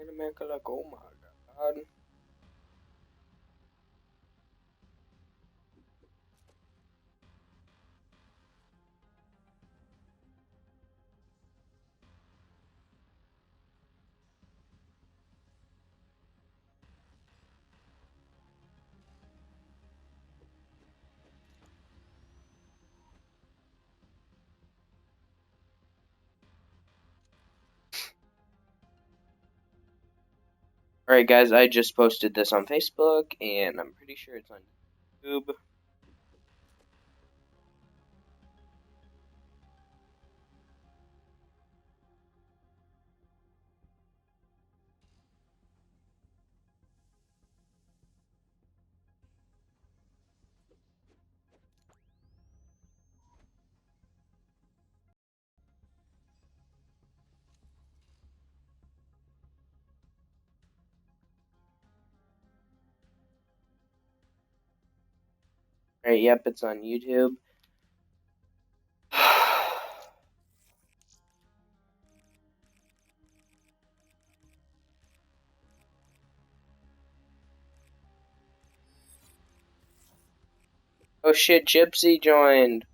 in America, like, oh my god. Alright guys, I just posted this on Facebook, and I'm pretty sure it's on YouTube. Alright, yep, it's on YouTube. Oh shit, Gypsy joined.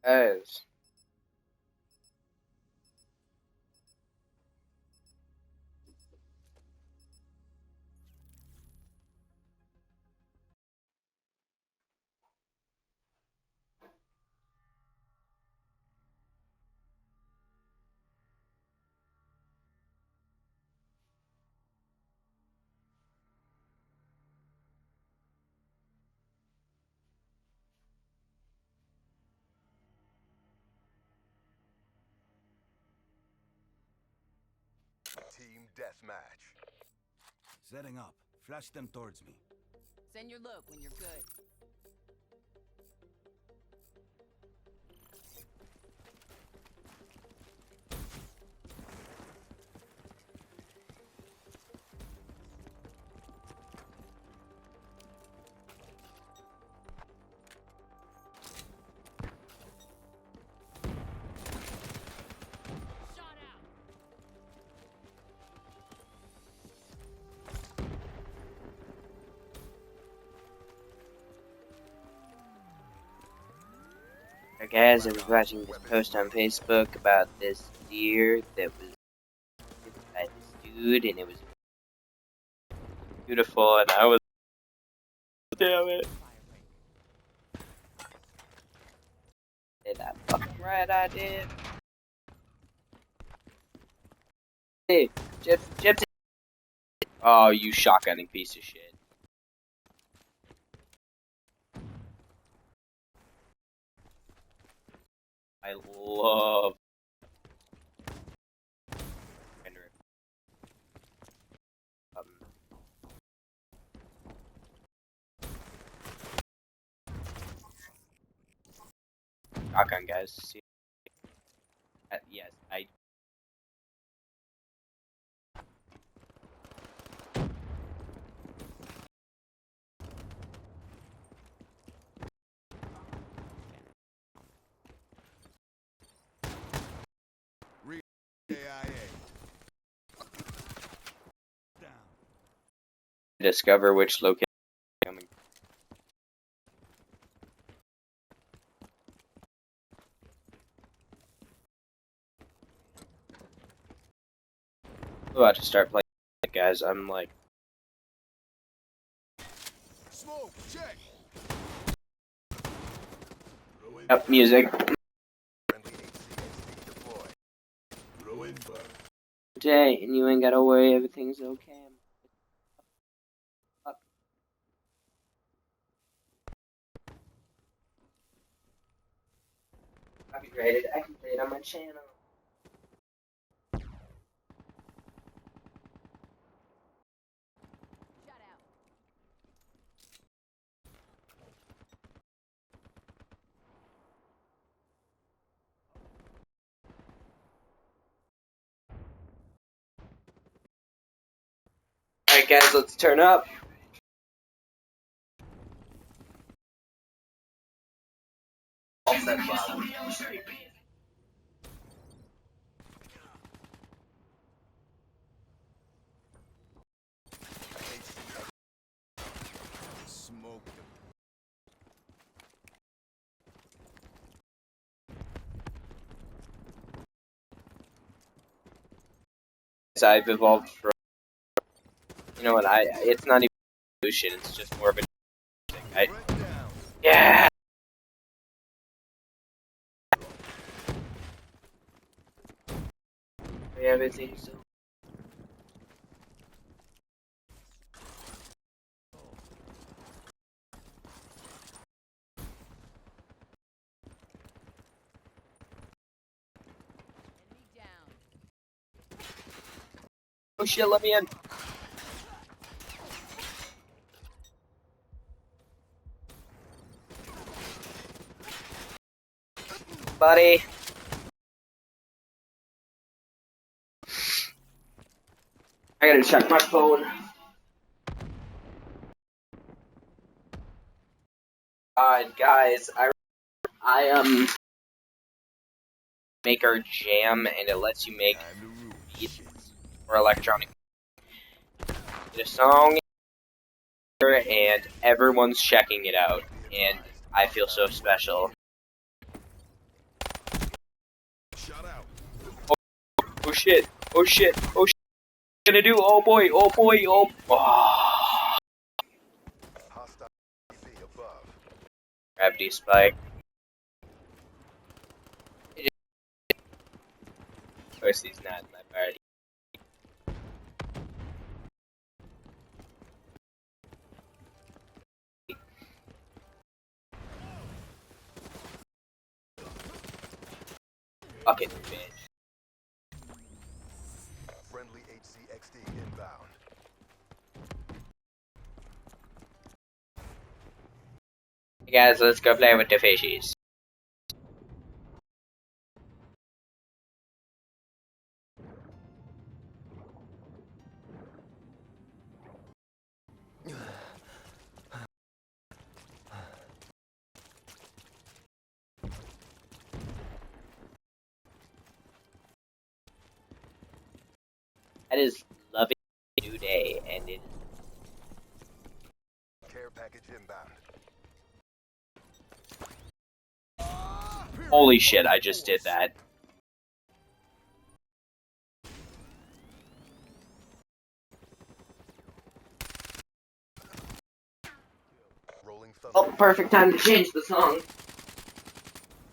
Guys. Team deathmatch. Setting up. Flash them towards me. Send your look when you're good. Guys, I was watching this post on Facebook about this deer that was hit by this dude, and it was beautiful, and I was, damn it. Did I fucking right? I did. Hey, Gypsy. Oh, you shotgunning piece of shit. I love shotgun, guys. See? Yes, I. AIA. Down. Discover which location. Coming. I'm about to start playing, guys. I'm like. Smoke, check. Up music. Friendly HCXD deployed. Throw in fire. Day, and you ain't gotta worry, everything's okay. Copyrighted. I can play it on my channel. Shut out. Alright, guys, let's turn up. Offset bottom. Smoke them. I've evolved from. You know what? It's not even evolution. It's just more of a. Red down. Yeah. Everything so. Enemy down. Oh shit! Let me in. Buddy. I gotta check my phone. Guys, I make our jam, and it lets you make Time to rule. beats or electronic. Get a song, and everyone's checking it out, and I feel so special. Shut out. Oh shit! Oh shit! Oh shit! What am I gonna do? Oh boy! Oh boy! Oh. Oh. Hostile UAV above. Gravity spike. Of course, he's not in my party. Fucking bitch. Friendly HCXD inbound. Hey guys, let's go play with the fishies. That is loving new day, and it. Care package inbound. Holy shit! I just did that. Rolling thunder. Oh, perfect time to change the song.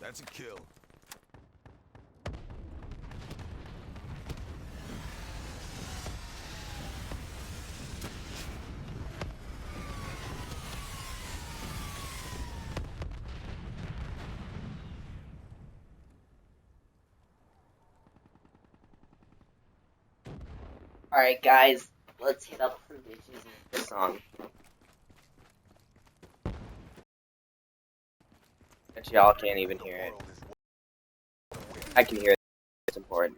That's a kill. Alright, guys, let's hit up some bitches in this song. But y'all can't even hear it. World is I can hear it. It's important.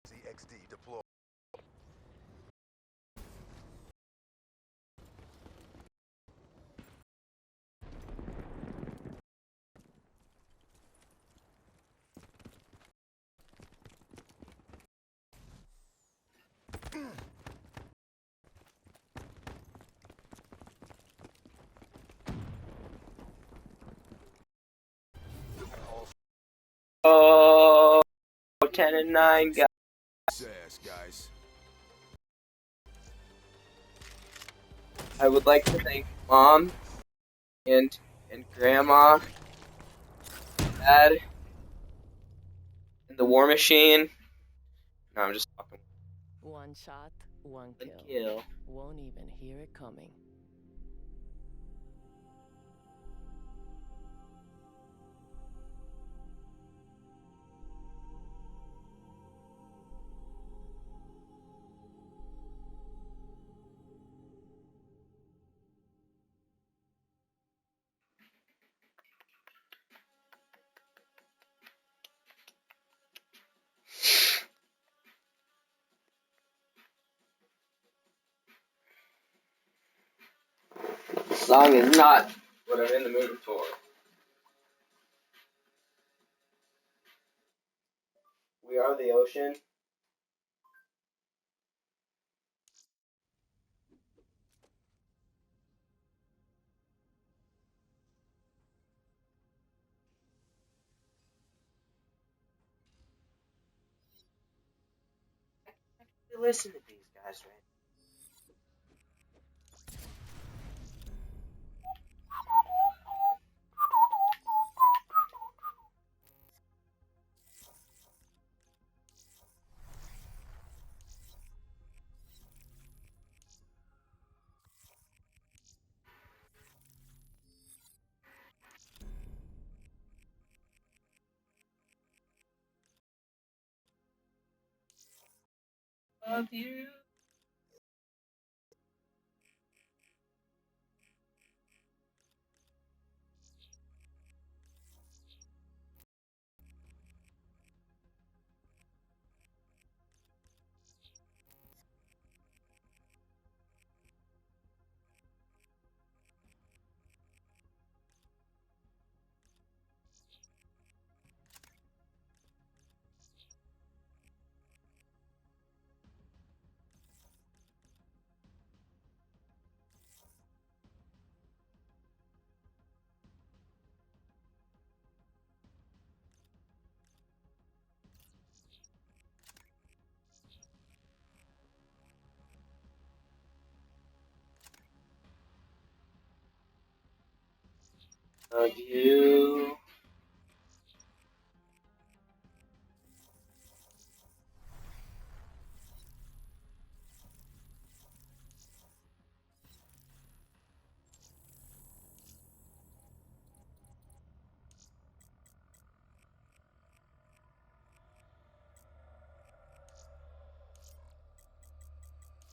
CXD deployed. Oh, 10 and 9, guys. Says, guys. I would like to thank Mom and Grandma, Dad, and the War Machine. No, I'm just fucking. One shot, one One kill. kill. Won't even hear it coming. This song is not what I'm in the mood for. We are the ocean. Listen to these guys, right? Love you. Love you.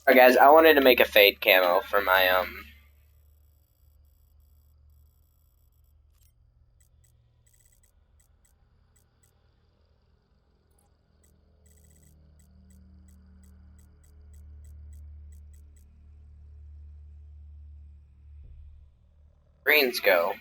Alright guys, I wanted to make a fade camo for my greens go.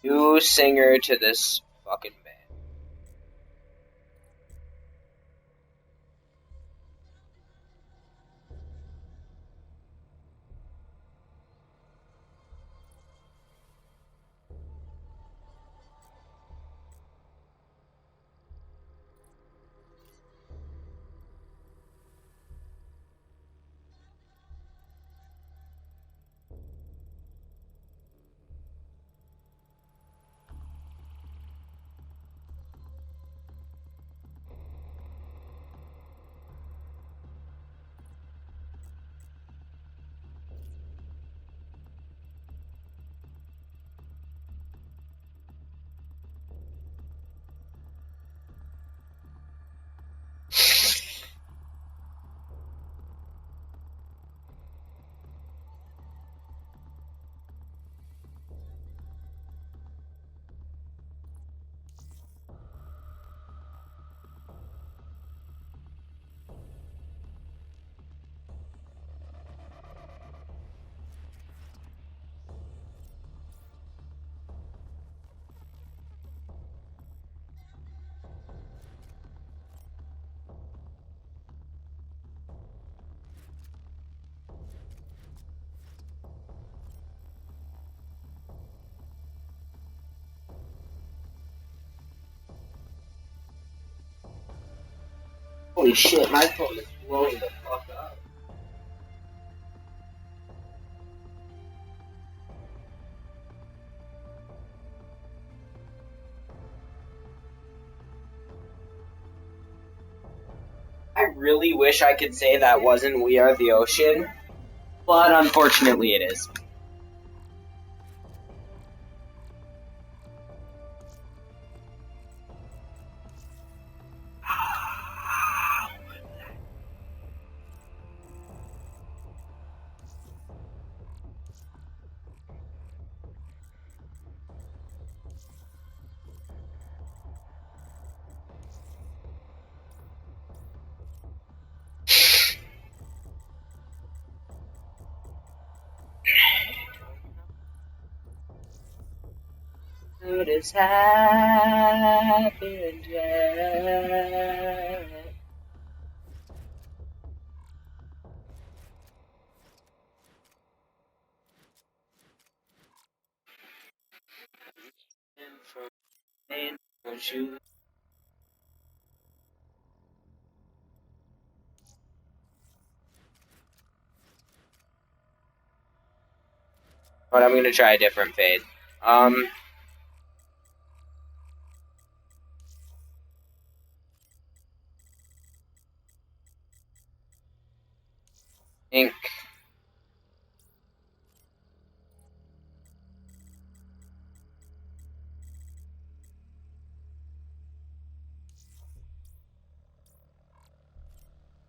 New singer to this fucking band. Holy shit, my phone is blowing the fuck up. I really wish I could say that wasn't We Are the Ocean, but unfortunately it is. It has happened yet. Don't you? But I'm gonna try a different fade. Ink.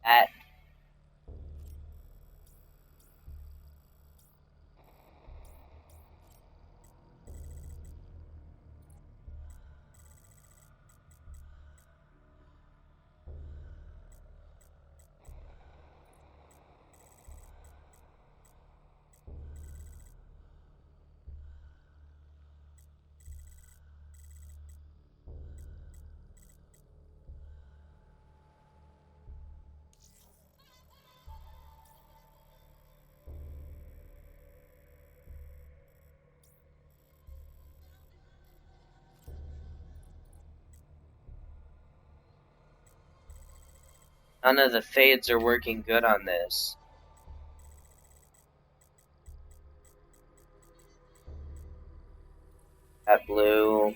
At none of the fades are working good on this. That blue.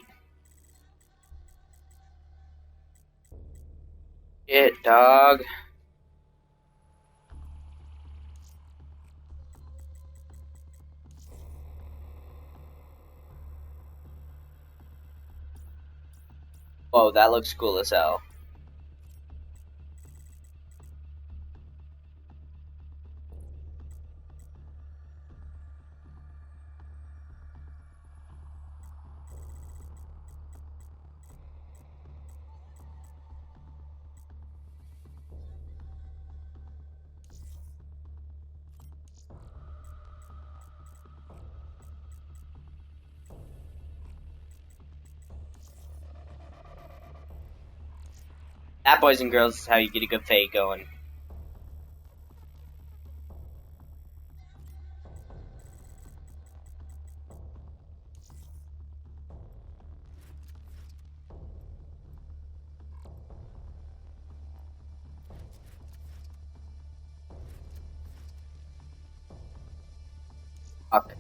Shit, dog. Whoa, that looks cool as hell. That, boys and girls, is how you get a good fade going. Fuck.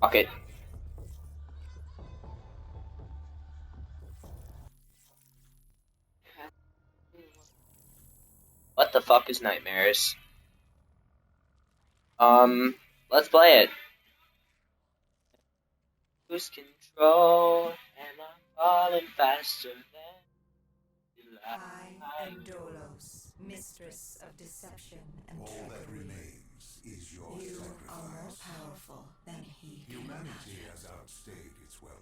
Fuck it. What the fuck is Nightmares? Let's play it. Lose control, and I'm falling faster than you I am like. Dolos, mistress of deception and All that trickery. remains is your You are more sacrifice. powerful than he can Humanity imagine. has outstayed its welcome.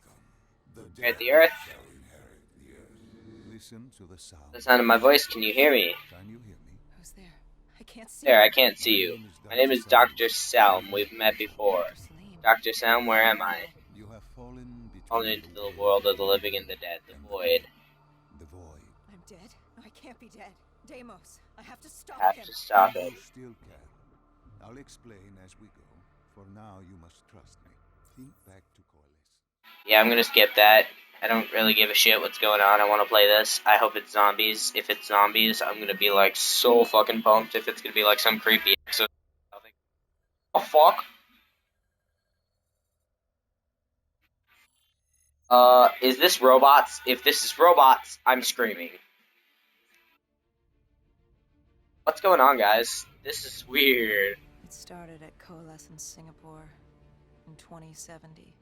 The At dead the earth, shall inherit the earth. Listen to the the sound. sound of my voice, can you hear me? Can you hear me? Who's there? I can't see. There, I can't see My you. name is My name is Dr. Selm. We've met before. Dr. Salim. Dr. Selm, where am I? You have fallen Fallen between into the world of the living and the dead, the void. The void. I'm dead? No, I can't be dead. Deimos, I have to stop Have him. to stop You it. still can. I'll explain as we go. For now, you must trust me. Think back to Coalesce. Yeah, I'm gonna skip that. I don't really give a shit what's going on. I want to play this. I hope it's zombies. If it's zombies, I'm gonna be like so fucking pumped. If it's gonna be like some creepy episode, I'll think, oh fuck. Is this robots? If this is robots, I'm screaming. What's going on, guys? This is weird. It started at Coalesce in Singapore in 2070.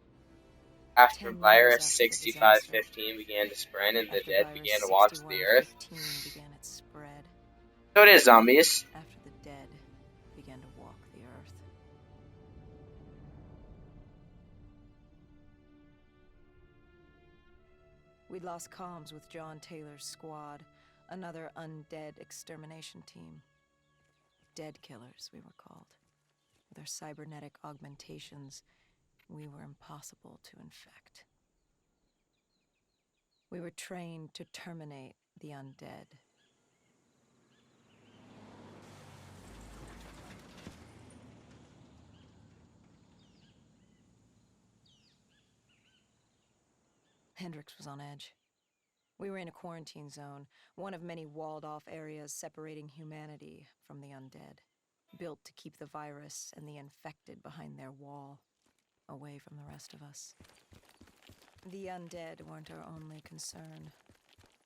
After 10 years virus after the 6515 began to spread and the After dead virus began to watch the earth. 6115 began its spread. So it is zombies. After the dead began to walk the earth. We'd lost comms with John Taylor's squad, another undead extermination team. Dead killers, we were called. With our cybernetic augmentations, we were impossible to infect. We were trained to terminate the undead. Hendrix was on edge. We were in a quarantine zone, one of many walled-off areas separating humanity from the undead, built to keep the virus and the infected behind their wall, away from the rest of us. The undead weren't our only concern.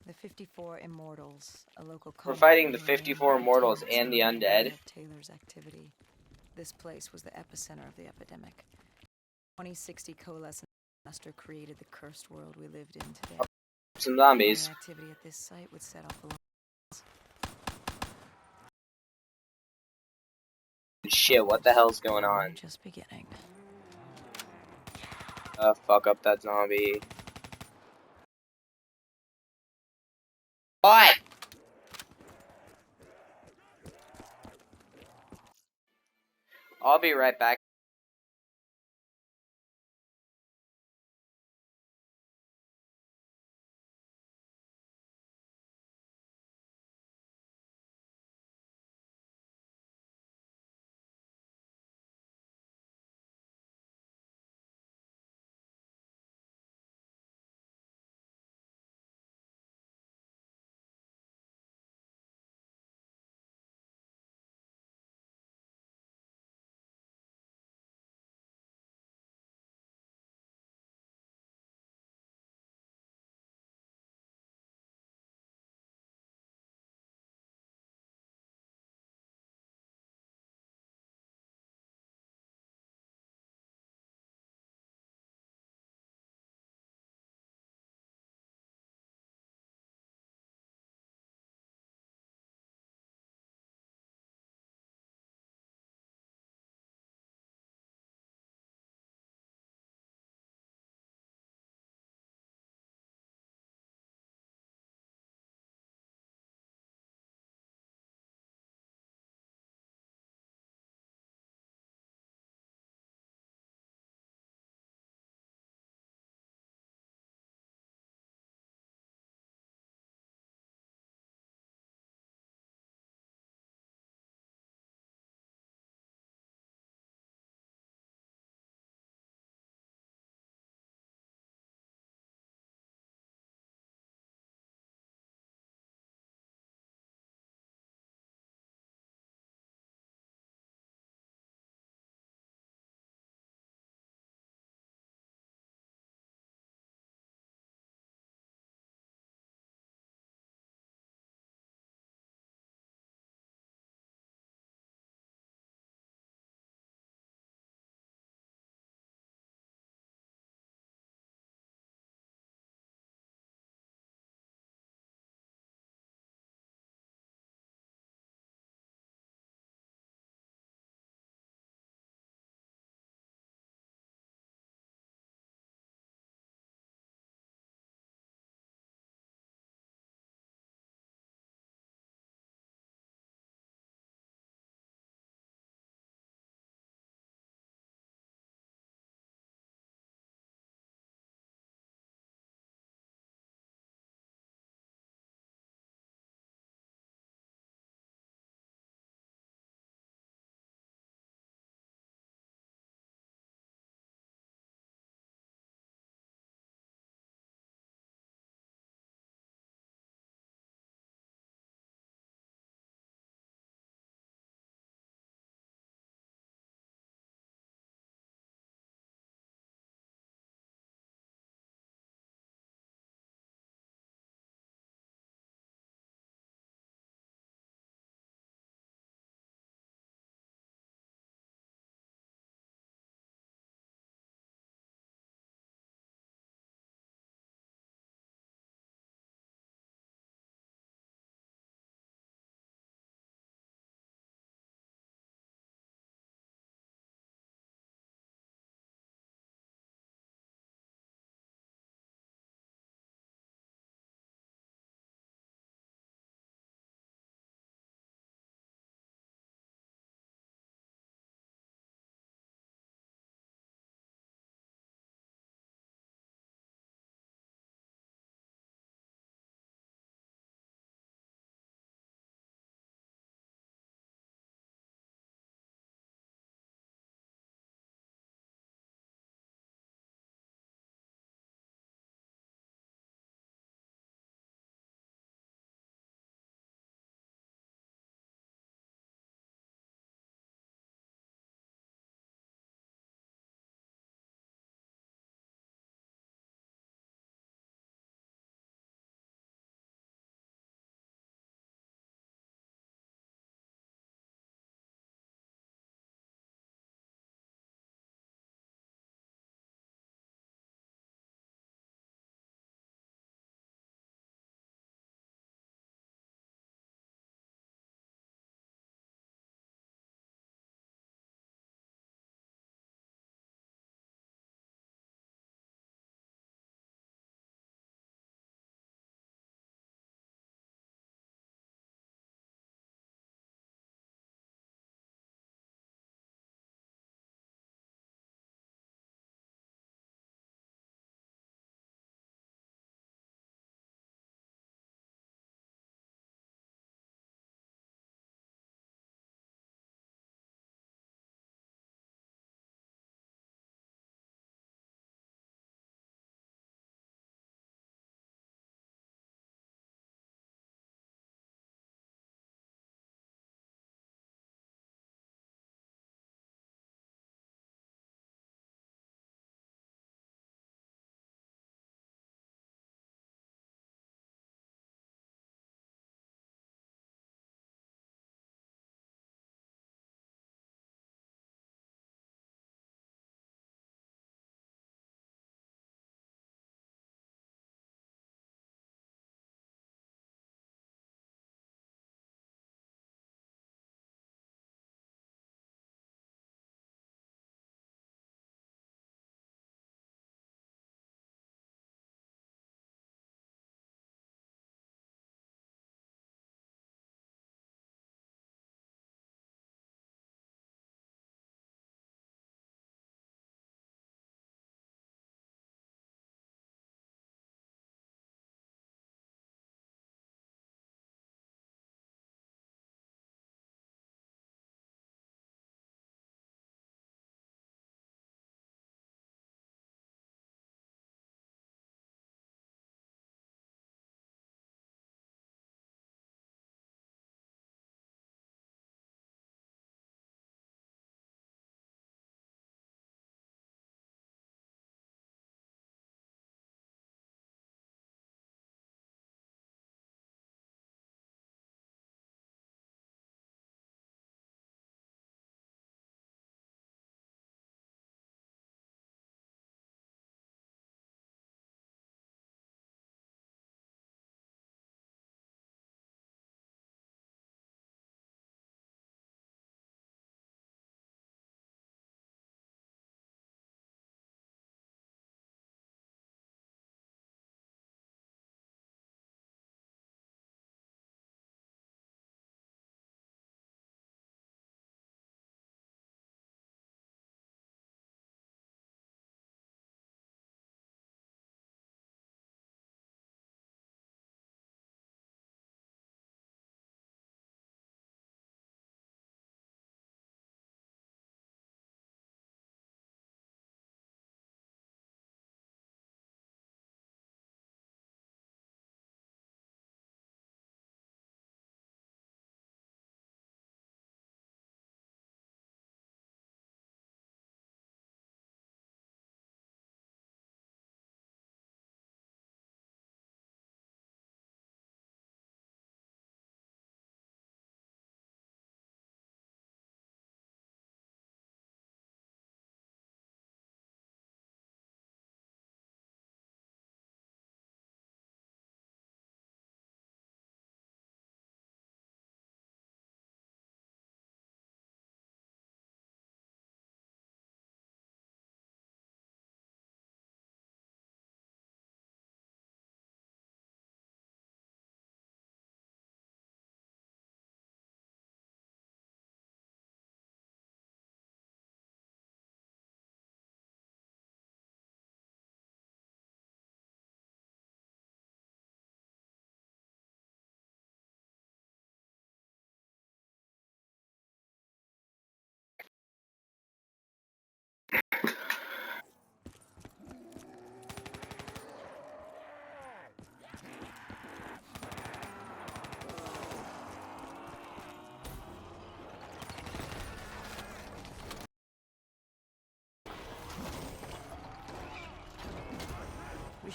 The 54 Immortals, a local We're combat fighting the unit, 54 Immortals and the undead. of Taylor's activity. This place was the epicenter of the epidemic. 2060 Coalescence Master created the cursed world we lived in today. Some zombies. Any activity at this site would set off alarms. Shit, what the hell's going We're on? just beginning. Fuck up that zombie. What? I'll be right back.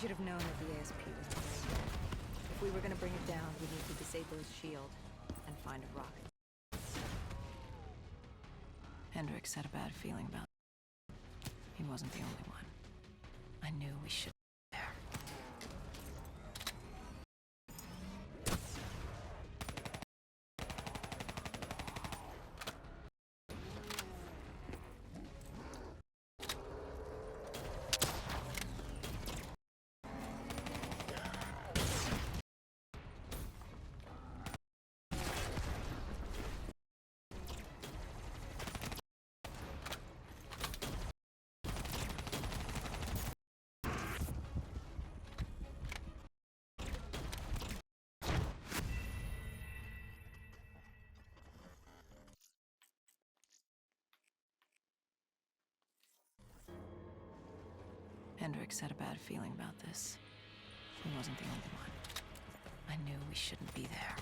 should have known that the ASP was very good. If we were gonna bring it down, we'd need to disable its shield and find a rocket. Hendricks had a bad feeling about it. He wasn't the only one. I knew we should be there. Hendricks had a bad feeling about this. He wasn't the only one. I knew we shouldn't be there.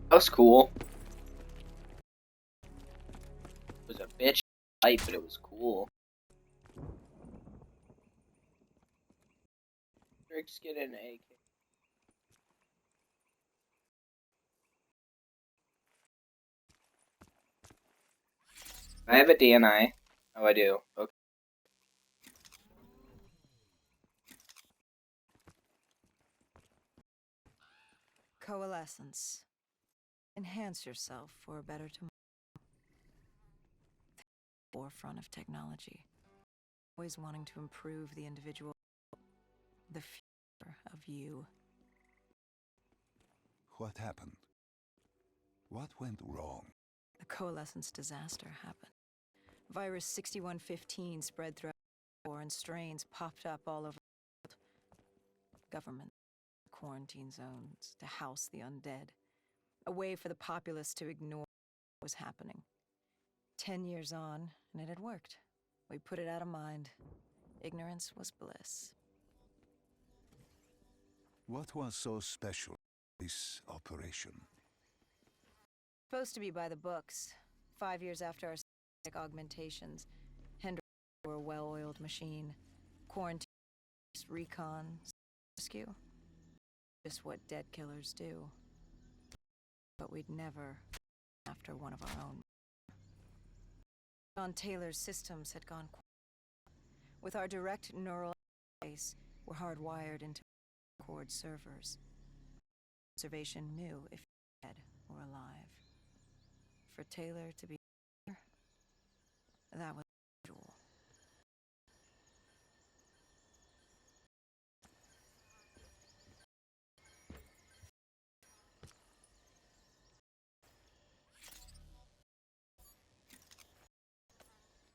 That was cool. It was a bitch fight, but it was cool. Drake's getting an AK. I have a DNI. Oh, I do. Okay. Coalescence. Enhance yourself for a better tomorrow. Forefront of technology. Always wanting to improve the individual. The future of you. What happened? What went wrong? The coalescence disaster happened. Virus 6115 spread throughout foreign strains popped up all over the world. Government quarantine zones to house the undead. A way for the populace to ignore what was happening. 10 years on, and it had worked. We put it out of mind. Ignorance was bliss. What was so special about this operation? Supposed to be by the books. 5 years after our synthetic augmentations, Hendricks were a well-oiled machine. Quarantine, recon, rescue. Just what dead killers do. But we'd never after one of our own. John Taylor's systems had gone quiet. With our direct neural interface, we're hardwired into cord servers. Observation knew if you're dead or alive. For Taylor to be here, that was unusual.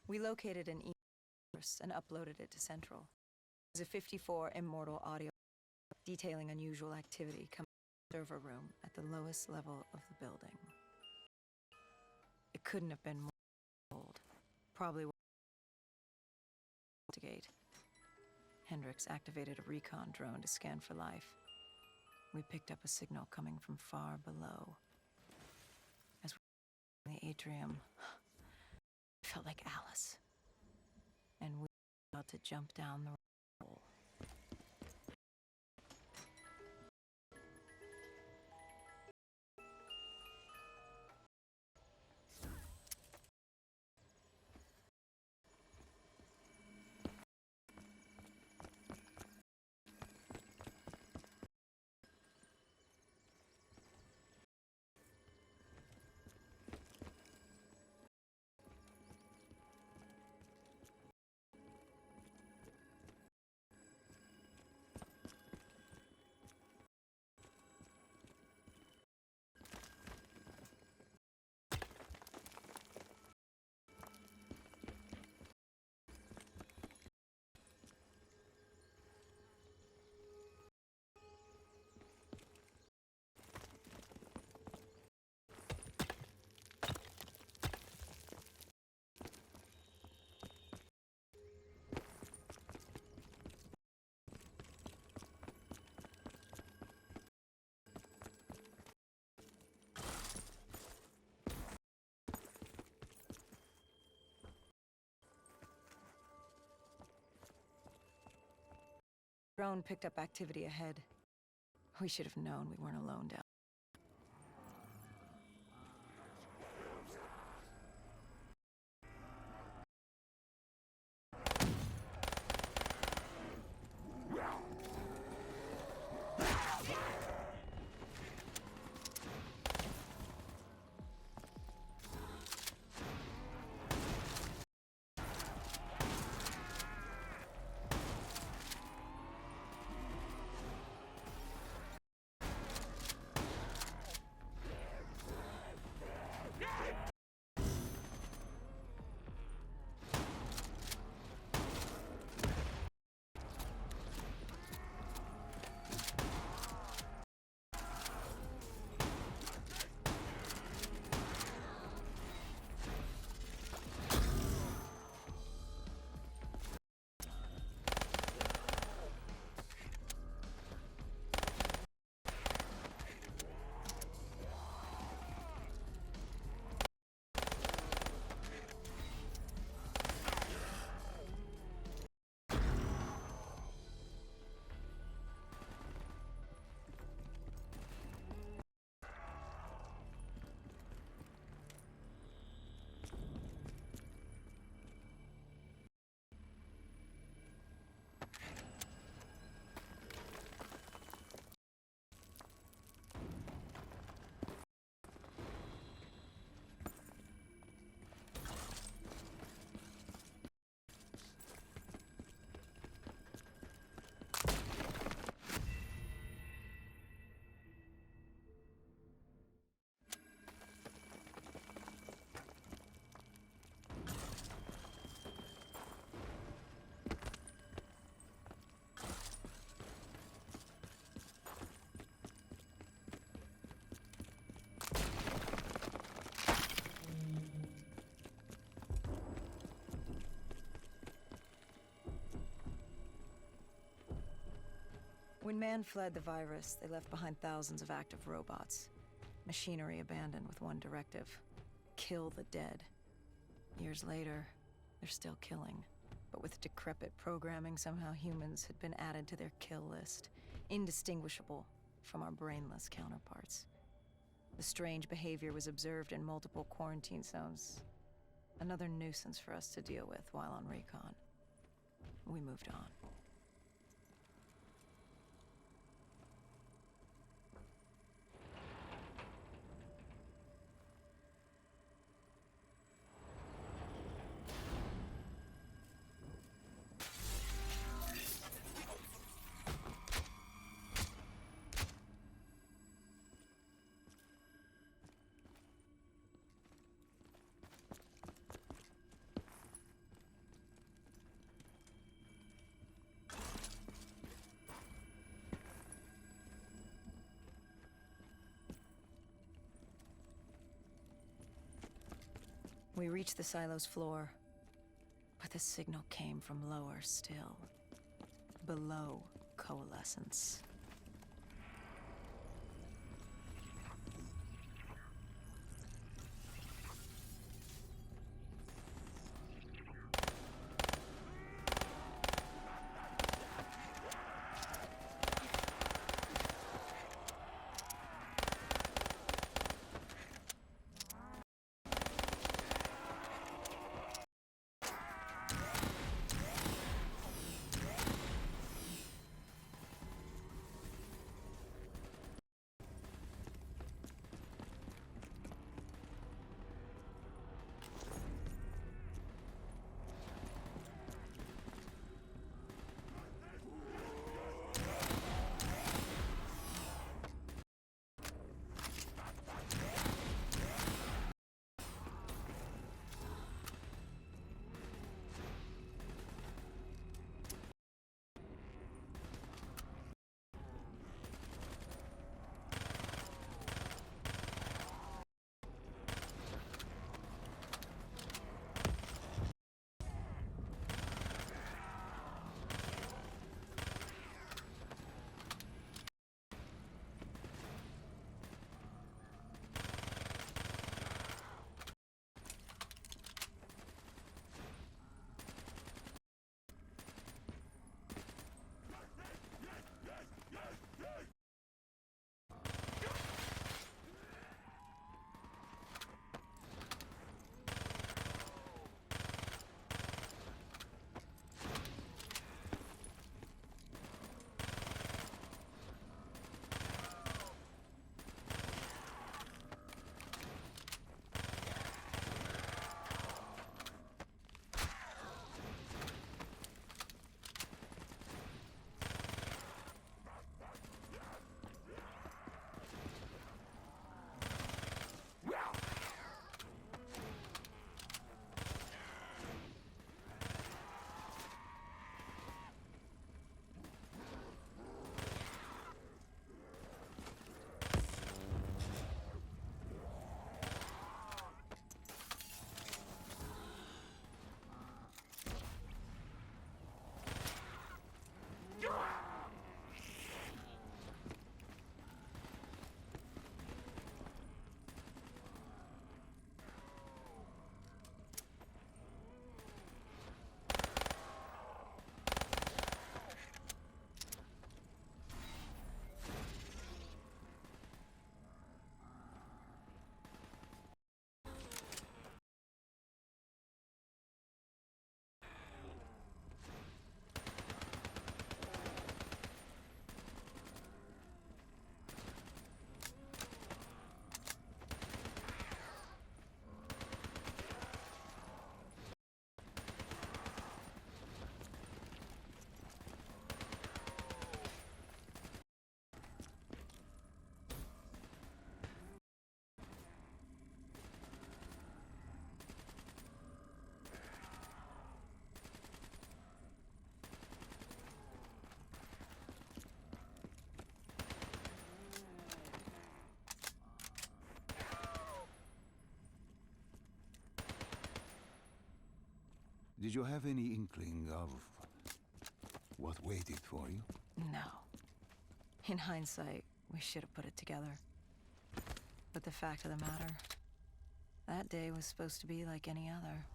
We located an e-source and uploaded it to Central. It was a 54 immortal audio detailing unusual activity coming from the server room at the lowest level of the building. It couldn't have been more old. Probably gate. Hendricks activated a recon drone to scan for life. We picked up a signal coming from far below. As we were in the atrium, it felt like Alice. And we were about to jump down the hole. Drone picked up activity ahead. We should have known we weren't alone down. When man fled the virus, they left behind thousands of active robots. Machinery abandoned with one directive: kill the dead. Years later, they're still killing. But with decrepit programming, somehow humans had been added to their kill list, indistinguishable from our brainless counterparts. The strange behavior was observed in multiple quarantine zones. Another nuisance for us to deal with while on recon. We moved on. We reached the silo's floor, but the signal came from lower still, below coalescence. Did you have any inkling of what waited for you? No. In hindsight, we should have put it together. But the fact of the matter, that day was supposed to be like any other.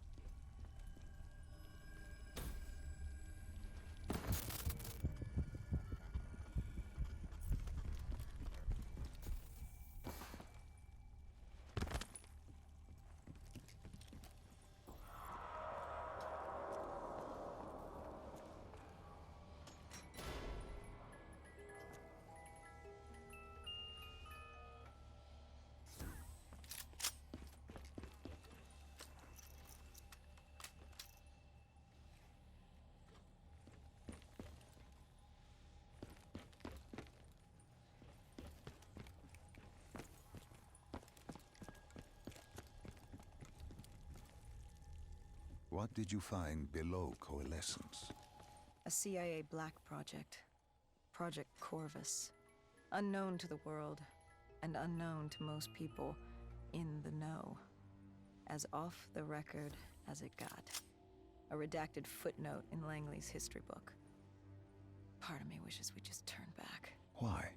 What did you find below Coalescence? A CIA black project. Project Corvus. Unknown to the world, and unknown to most people in the know. As off the record as it got. A redacted footnote in Langley's history book. Part of me wishes we just turned back. Why?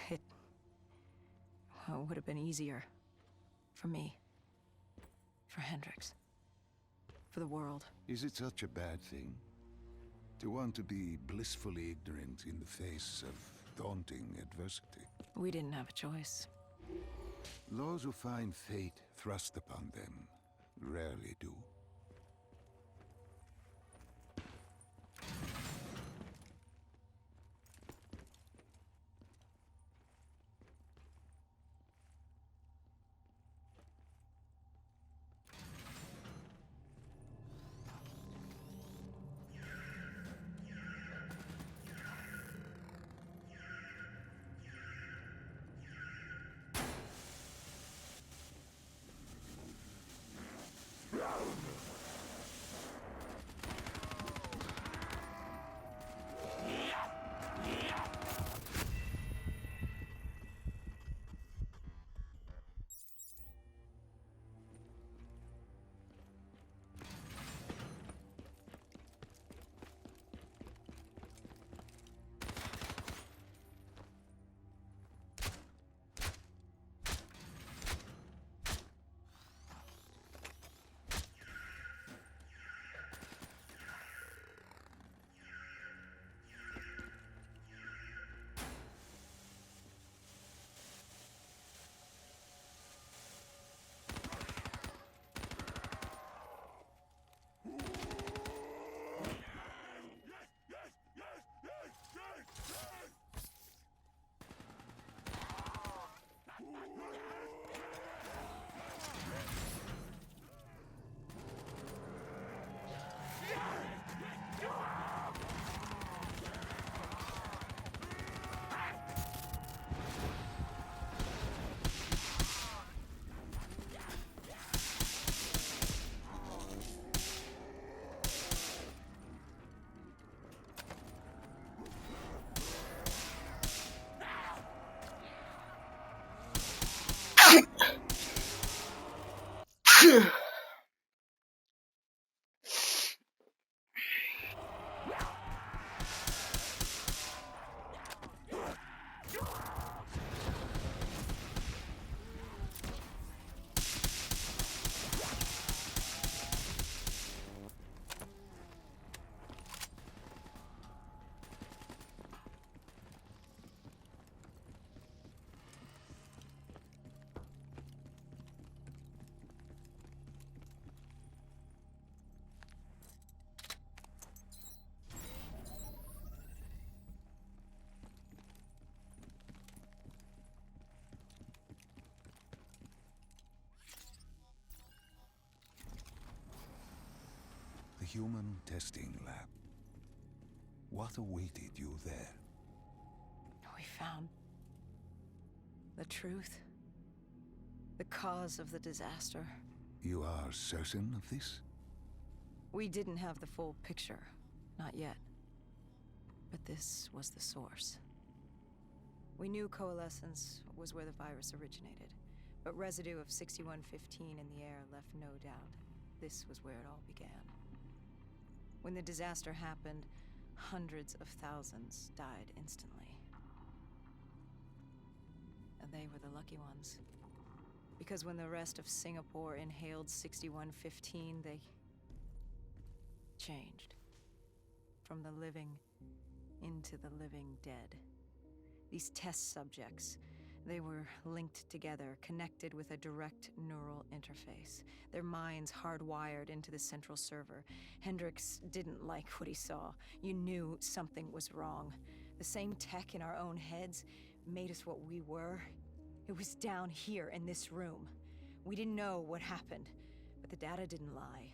It would have been easier. For me. For Hendricks. For the world. Is it such a bad thing? To want to be blissfully ignorant in the face of daunting adversity? We didn't have a choice. Those who find fate thrust upon them rarely do. The human testing lab. What awaited you there? We found the truth. The cause of the disaster. You are certain of this? We didn't have the full picture. Not yet. But this was the source. We knew Coalescence was where the virus originated, but residue of 6115 in the air left no doubt. This was where it all began. When the disaster happened, hundreds of thousands died instantly. And they were the lucky ones. Because when the rest of Singapore inhaled 6115, they changed. From the living into the living dead. These test subjects, they were linked together, connected with a direct neural interface. Their minds hardwired into the central server. Hendricks didn't like what he saw. You knew something was wrong. The same tech in our own heads made us what we were. It was down here in this room. We didn't know what happened, but the data didn't lie.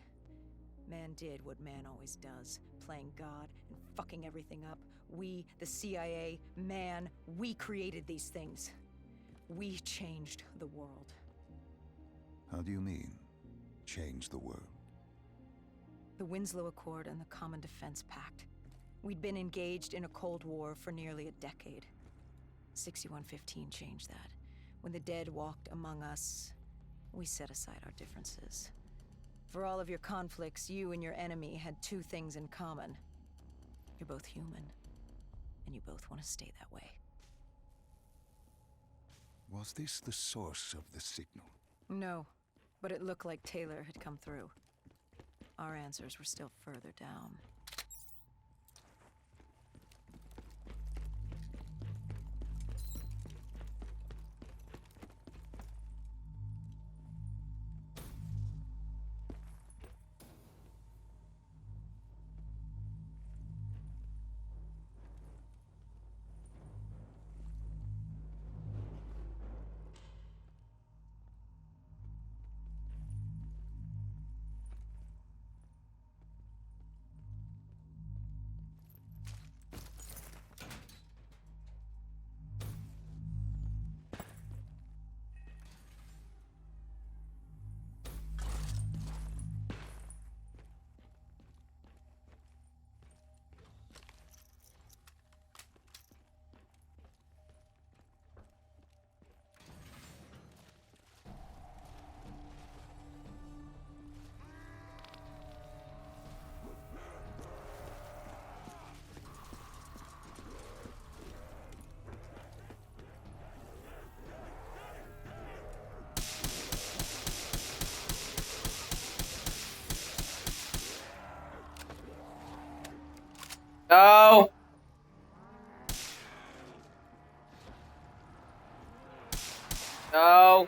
Man did what man always does, playing God and fucking everything up. We, the CIA, man, we created these things. We changed the world. How do you mean, change the world? The Winslow Accord and the Common Defense Pact. We'd been engaged in a Cold War for nearly a decade. 6115 changed that. When the dead walked among us, we set aside our differences. For all of your conflicts, you and your enemy had two things in common. You're both human, and you both want to stay that way. Was this the source of the signal? No, but it looked like Taylor had come through. Our answers were still further down. No! No!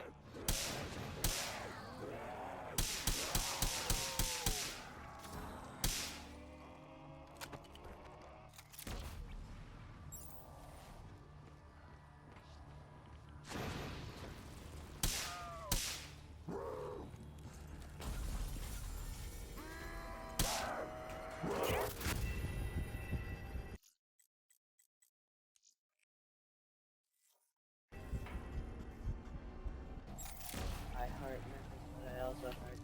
I heart Memphis, but I also heart.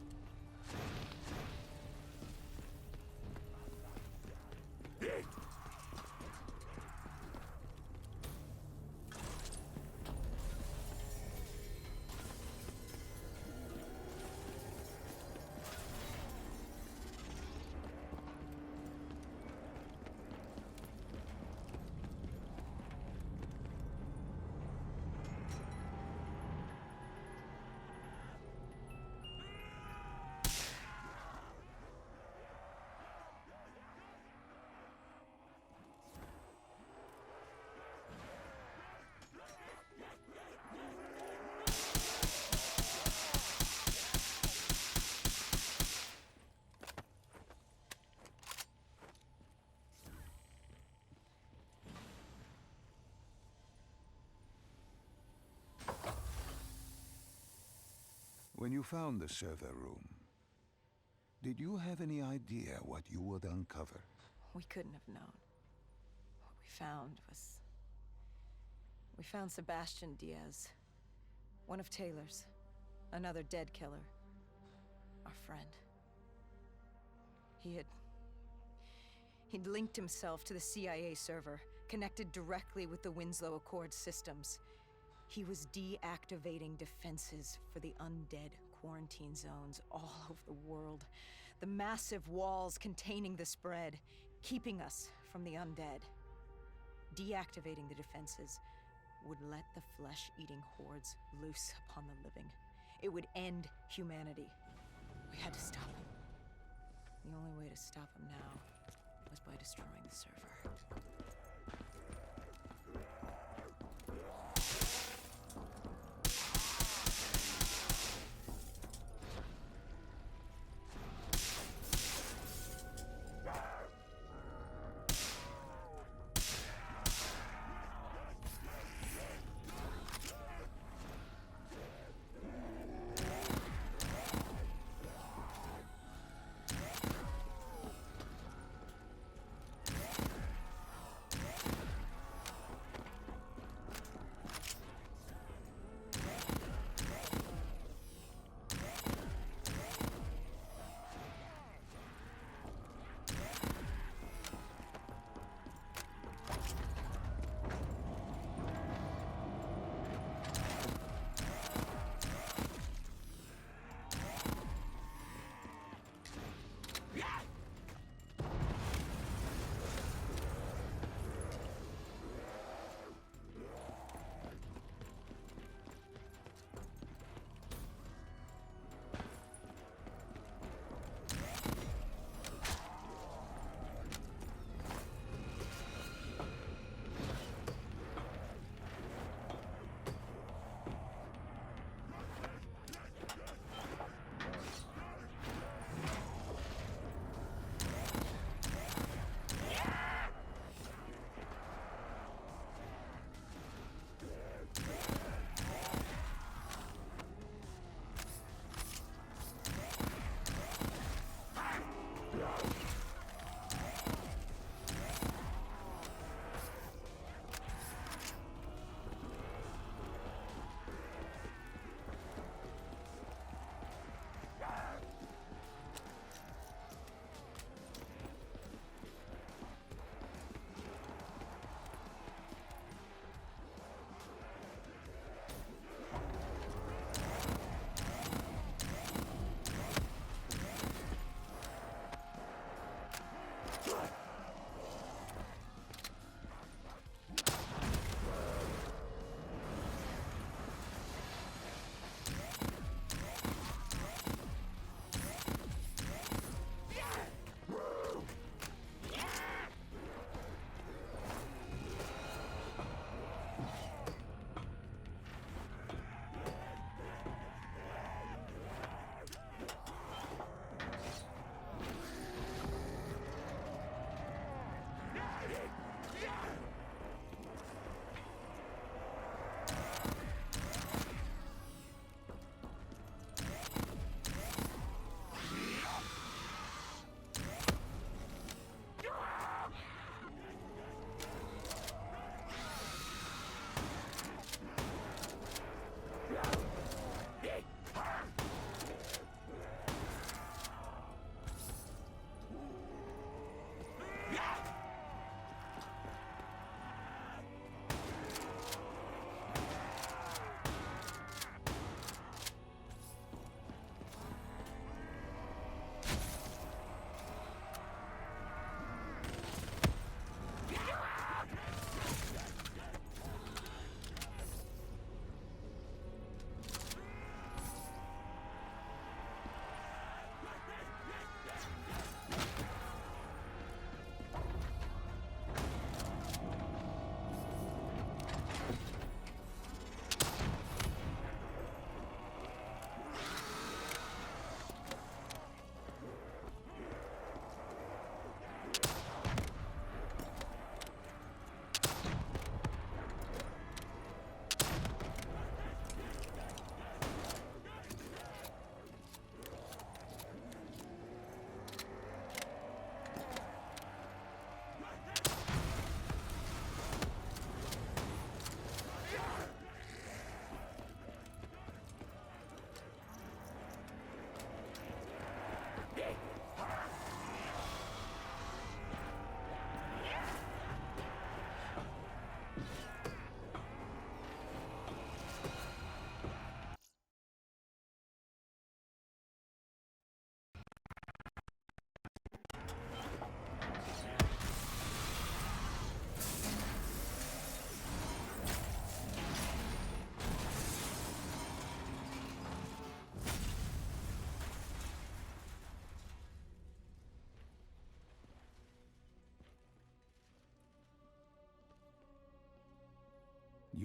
When you found the server room, did you have any idea what you would uncover? We couldn't have known. What we found was... We found Sebastian Diaz. One of Taylor's. Another dead killer. Our friend. He'd linked himself to the CIA server, connected directly with the Winslow Accord systems. He was deactivating defenses for the undead quarantine zones all over the world. The massive walls containing the spread, keeping us from the undead. Deactivating the defenses would let the flesh-eating hordes loose upon the living. It would end humanity. We had to stop him. The only way to stop him now was by destroying the server.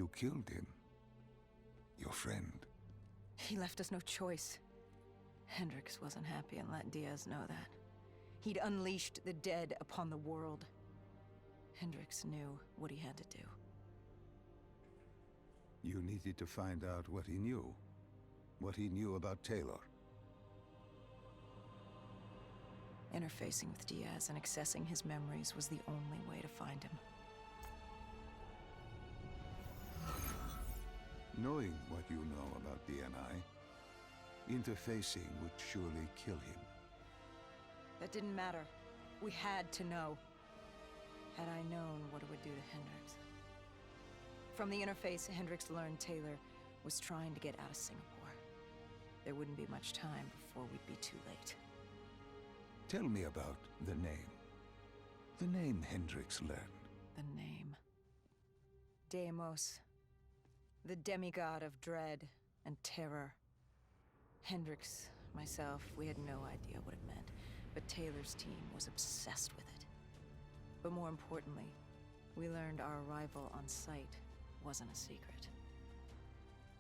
You killed him. Your friend. He left us no choice. Hendricks wasn't happy and let Diaz know that. He'd unleashed the dead upon the world. Hendricks knew what he had to do. You needed to find out what he knew. What he knew about Taylor. Interfacing with Diaz and accessing his memories was the only way to find him. Knowing what you know about DNI, interfacing would surely kill him. That didn't matter. We had to know. Had I known what it would do to Hendricks. From the interface, Hendricks learned Taylor was trying to get out of Singapore. There wouldn't be much time before we'd be too late. Tell me about the name. The name Hendricks learned. The name. Deimos. The demigod of dread and terror. Hendricks, myself, we had no idea what it meant, but Taylor's team was obsessed with it. But more importantly, we learned our arrival on site wasn't a secret.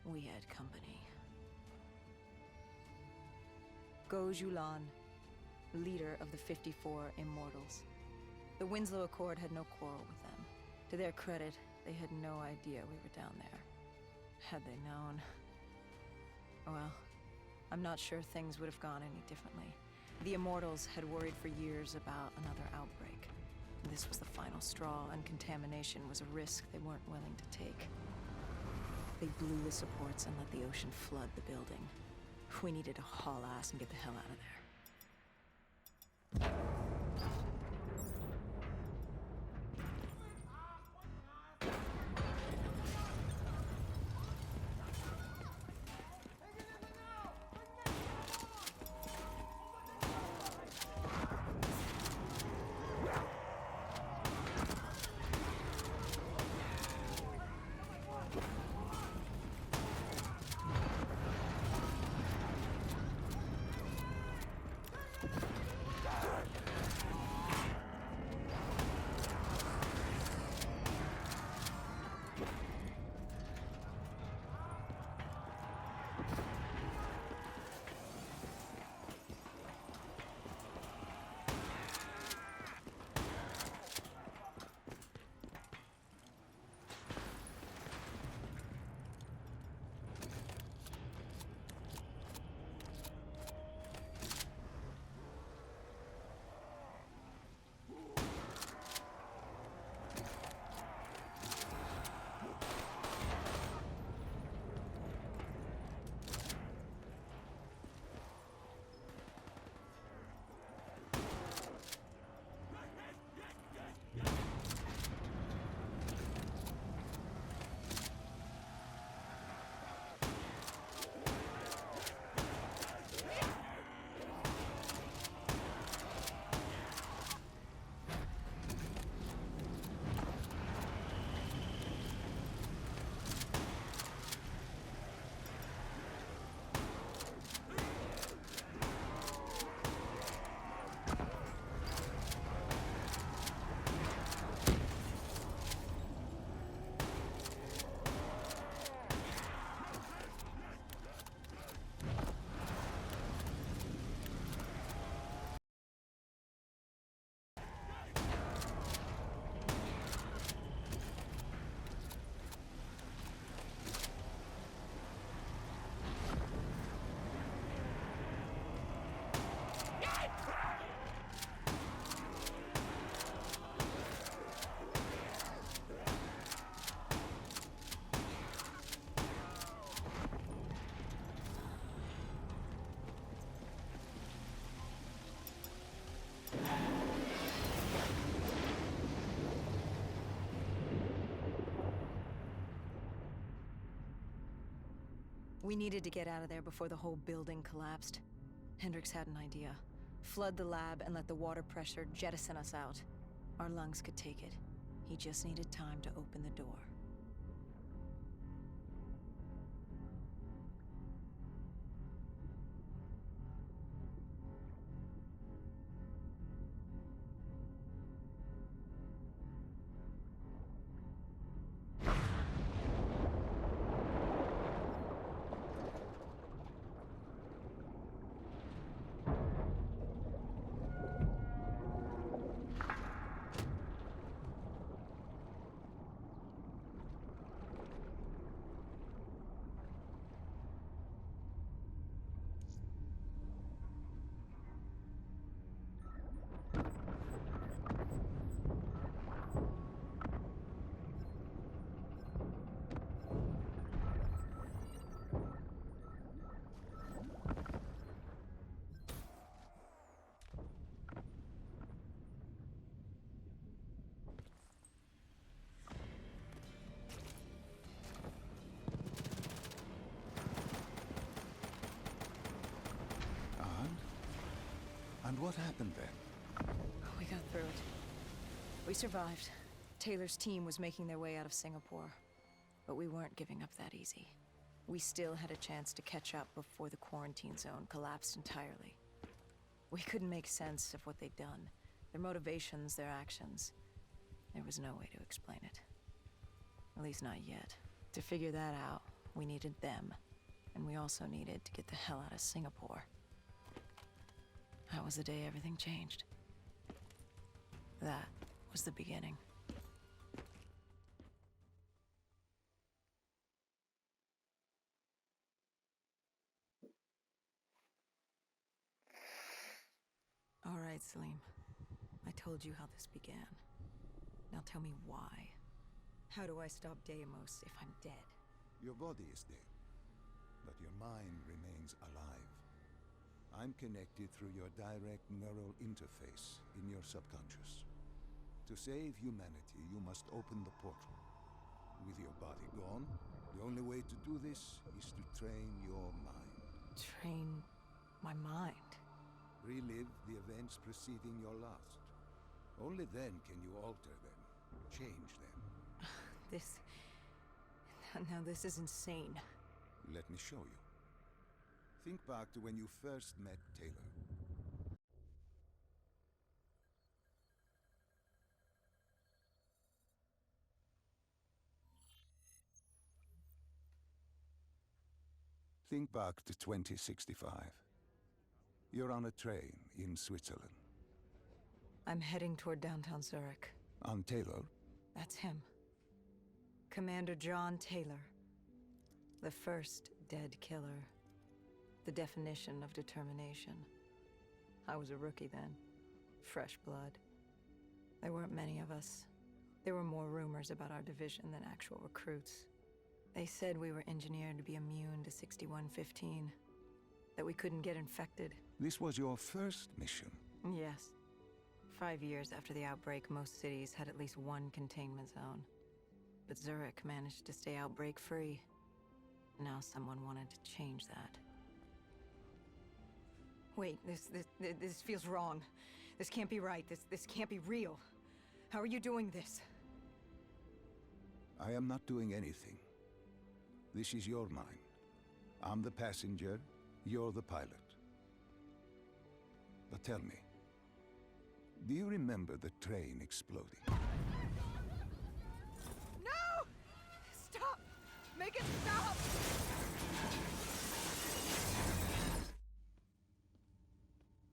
We had company. Go Julan, leader of the 54 Immortals. The Winslow Accord had no quarrel with them. To their credit, they had no idea we were down there. Had they known... Well, I'm not sure things would have gone any differently. The Immortals had worried for years about another outbreak. This was the final straw, and contamination was a risk they weren't willing to take. They blew the supports and let the ocean flood the building. We needed to haul ass and get the hell out of there. We needed to get out of there before the whole building collapsed. Hendricks had an idea. Flood the lab and let the water pressure jettison us out. Our lungs could take it. He just needed time to open the door. what happened then? We got through it. We survived. Taylor's team was making their way out of Singapore. But we weren't giving up that easy. We still had a chance to catch up before the quarantine zone collapsed entirely. We couldn't make sense of what they'd done. Their motivations, their actions. There was no way to explain it. At least not yet. To figure that out, we needed them. And we also needed to get the hell out of Singapore. That was the day everything changed. That was the beginning. All right, Salim. I told you how this began. Now tell me why. How do I stop Deimos if I'm dead? Your body is dead, but your mind remains alive. I'm connected through your direct neural interface in your subconscious. To save humanity, you must open the portal. With your body gone, the only way to do this is to train your mind. Train my mind? Relive the events preceding your last. Only then can you alter them, change them. This... Now this is insane. Let me show you. Think back to when you first met Taylor. Think back to 2065. You're on a train in Switzerland. I'm heading toward downtown Zurich. On Taylor? That's him. Commander John Taylor. The first dead killer. The definition of determination. I was a rookie then. Fresh blood. There weren't many of us. There were more rumors about our division than actual recruits. They said we were engineered to be immune to 6115. That we couldn't get infected. This was your first mission? Yes. 5 years after the outbreak, most cities had at least one containment zone. But Zurich managed to stay outbreak-free. Now someone wanted to change that. Wait, this feels wrong. This can't be right. This can't be real. How are you doing this? I am not doing anything. This is your mind. I'm the passenger, you're the pilot. But tell me, do you remember the train exploding? No! Stop! Make it stop!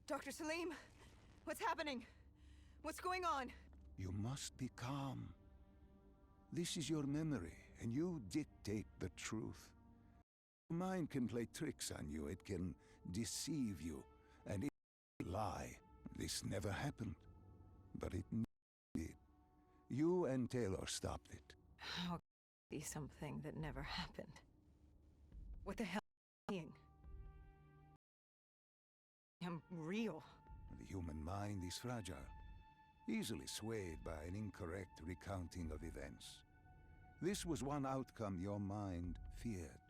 Dr. Salim, what's happening? What's going on? You must be calm. This is your memory, and you dictate the truth. Your mind can play tricks on you, it can deceive you, and it can lie. This never happened, but it did. You and Taylor stopped it. How could it be something that never happened? What the hell are you saying? I'm real. The human mind is fragile, easily swayed by an incorrect recounting of events. This was one outcome your mind feared.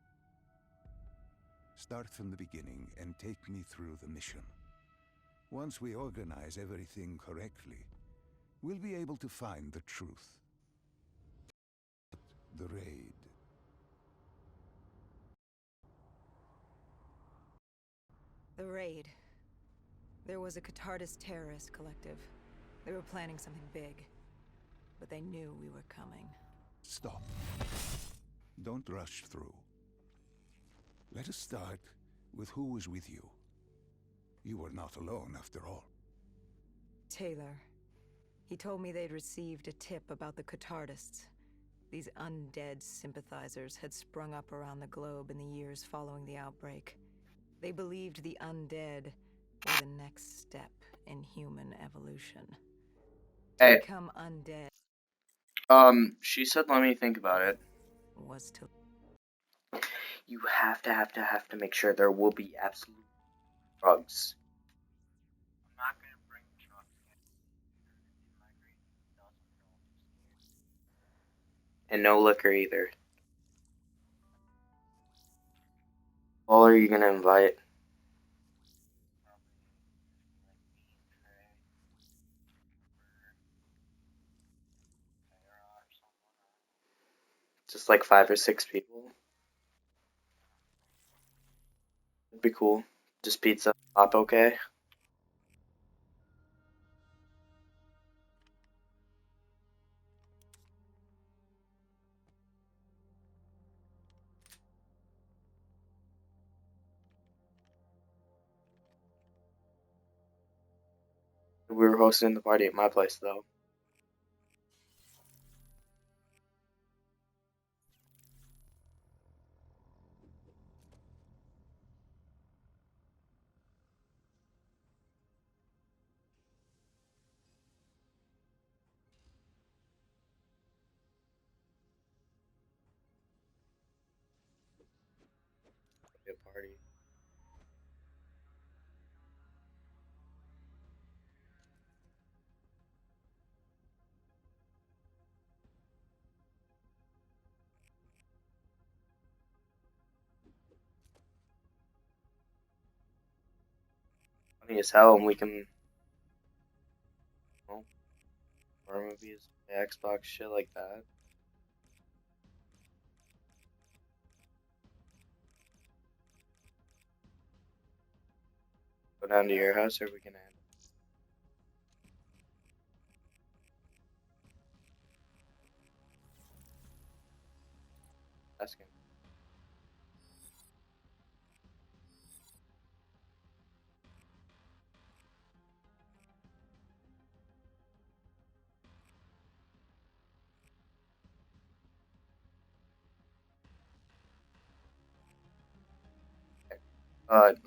Start from the beginning and take me through the mission. Once we organize everything correctly, we'll be able to find the truth. The raid. The raid. There was a Catardist terrorist collective. They were planning something big, but they knew we were coming. Stop. Don't rush through. Let us start with who was with you. You were not alone, after all. Taylor. He told me they'd received a tip about the Catardists. These undead sympathizers had sprung up around the globe in the years following the outbreak. They believed the undead were the next step in human evolution. To Hey. become undead She said let me think about it. was to... You have to make sure there will be absolute drugs. I'm not gonna bring drugs in. And no liquor either. All are you gonna invite? just like 5 or 6 people. It'd be cool. Just pizza, pop, okay. We were hosting the party at my place though. Be a party. Funny as hell, and we can, well, horror movies, Xbox, shit like that. Go down to your house, or we can end. Asking.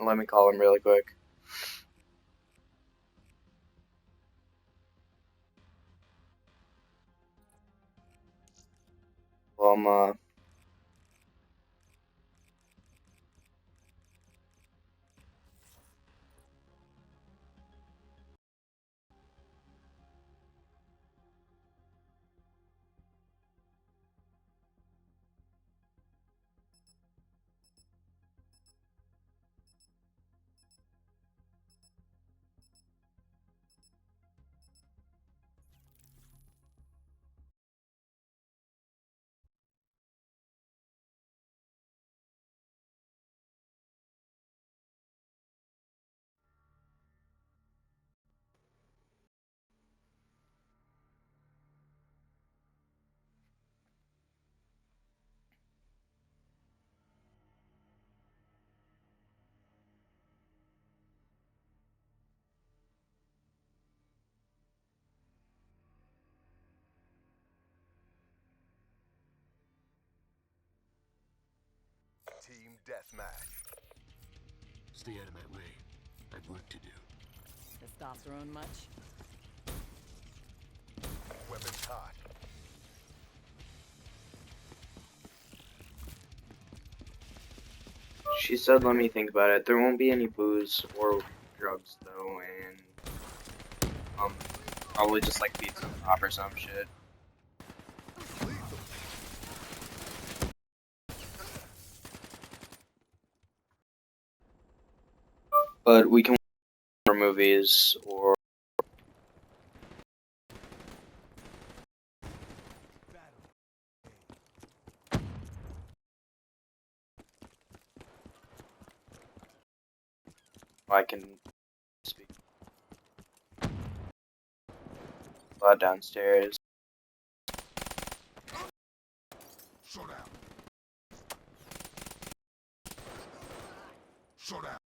Let me call him really quick. Well, Team deathmatch. Stay out of my way. I've work to do. Testosterone much? Weapons hot. she said, let me think about it. There won't be any booze or drugs though, and probably just like pizza and pop or some shit. But we can watch horror movies or I can speak loud downstairs. Showdown. Showdown.